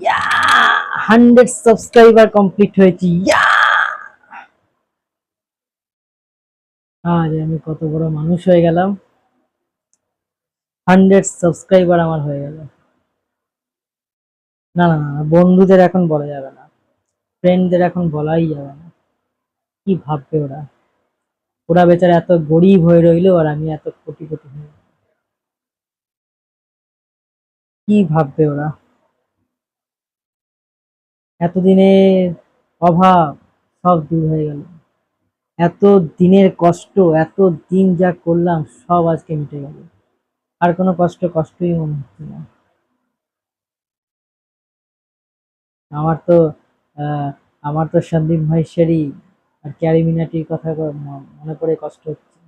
ইয়া 100 subscriber complete হয়েছে। ইয়া আজ আমি কত বড় মানুষ হয়ে গেলাম। 100 সাবস্ক্রাইবার আমার হয়ে গেল। না না না, বন্ধুদের এখন বলা যাবে না, ফ্রেন্ডদের এখন বলাই যাবে না। কি ভাববে ওরা? ওরা বেচারা এত গরিব হয়ে রইলো আর আমি এত কোটি কোটি হয়ে গেলাম। কি ভাববে ওরা? এতদিনের অভাব সব দূর হয়ে গেল। এত দিনের কষ্ট, এত দিন যা করলাম সব আজকে মিটে গেল। আর কোনো কষ্টই মনে হচ্ছে না। আমার তো আহ, আমার তো সন্দীপ মাহেশ্বরী আর ক্যারি মিনাটির কথা মনে পড়ে কষ্ট হচ্ছে।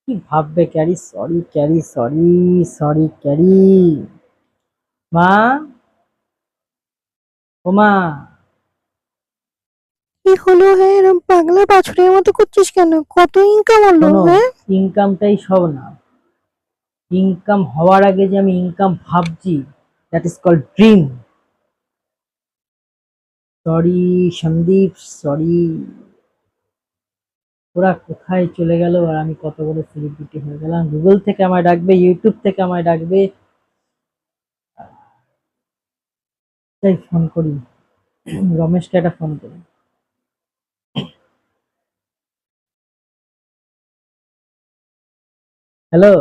কি ভাববে carry? Sorry carry, sorry sorry carry. মা, ও মা, কি হলো? হ্যাঁ, এরকম পাগলা বাছুরের মতো করছিস কেন? কত ইনকাম হলো? শোনো, হ্যাঁ, ইনকামটাই সব না। ইনকাম হওয়ার আগে যে আমি ইনকাম ভাবছি, that is called dream. Sorry Sandeep, sorry. ওরা কোথায় চলে গেল আর আমি কত বড় সেলিব্রিটি হয়ে গেলাম। গুগল থেকে আমায় ডাকবে, ইউটিউব থেকে আমায় ডাকবে। তাই ফোন করি, রমেশকে একটা ফোন করি। হ্যালো।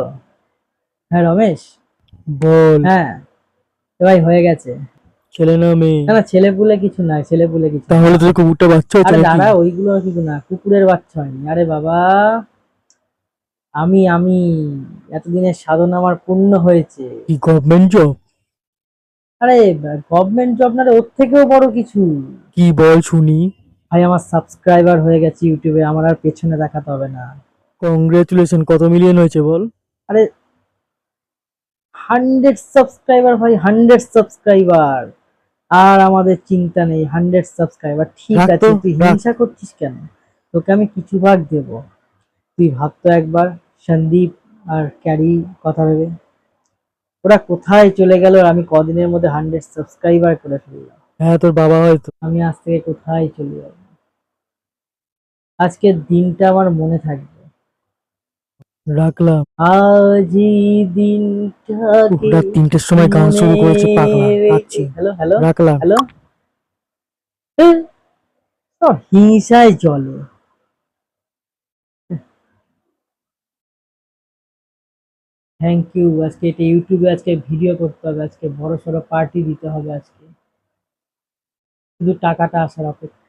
হ্যাঁ রমেশ। বল। হ্যাঁ, এ ভাই হয়ে গেছে। ছেলে না মেয়ে? না না, ছেলে পুলে কিছু নাই, ছেলে পুলে কিছু নাই। তাহলে তোর কুকুরটা বাচ্চা হয়েছে আরে নাকি? দাঁড়া, ওইগুলো কিছু না, কুকুরের বাচ্চা হয়নি। আরে বাবা, আমি এতদিনের সাধনা আমার পূর্ণ হয়েছে। কি গভর্নমেন্ট জব? আরে গভর্নমেন্ট জব না রে, ওর থেকেও বড় কিছু। কি বল শুনি। ভাই আমার সাবস্ক্রাইবার হয়ে গেছে ইউটিউবে, আমার আর পেছনে দেখাতে হবে না। কংগ্রেচুলেশন। কত মিলিয়ন হয়েছে বল? আরে 100 সাবস্ক্রাইবার ভাই, 100 সাবস্ক্রাইবার। আর আমাদের চিন্তা নেই, 100 সাবস্ক্রাইবার। ঠিক রাখ তো, আছে, তুই রাখ। হিংসা করছিস কেন? তোকে আমি কিছু ভাগ দেব। তুই ভাবতো একবার, সন্দীপ আর ক্যারি কথা ভেবে ওরা কোথায় চলে গেল আর আমি কদিনের মধ্যে 100 সাবস্ক্রাইবার করে ফেললাম। হ্যাঁ, তোর বাবা হয়তো। আমি আজ থেকে কোথায় চলে যাব? আজকের দিনটা আমার মনে থাকবে। রাখলাম। আজই দিনটাকে রাত 3টের সময় গান মনে শুরু করেছে পাগলা। রেখে। রাখছি। হ্যালো হ্যালো রাখলাম। হ্যালো। সব হিংসায় চলে। Thank you. আজকে এটা ইউটিউবে আজকে ভিডিও করতে হবে, আজকে বড় সড়ো পার্টি দিতে হবে আজকে। শুধু টাকাটা আসার অপেক্ষা।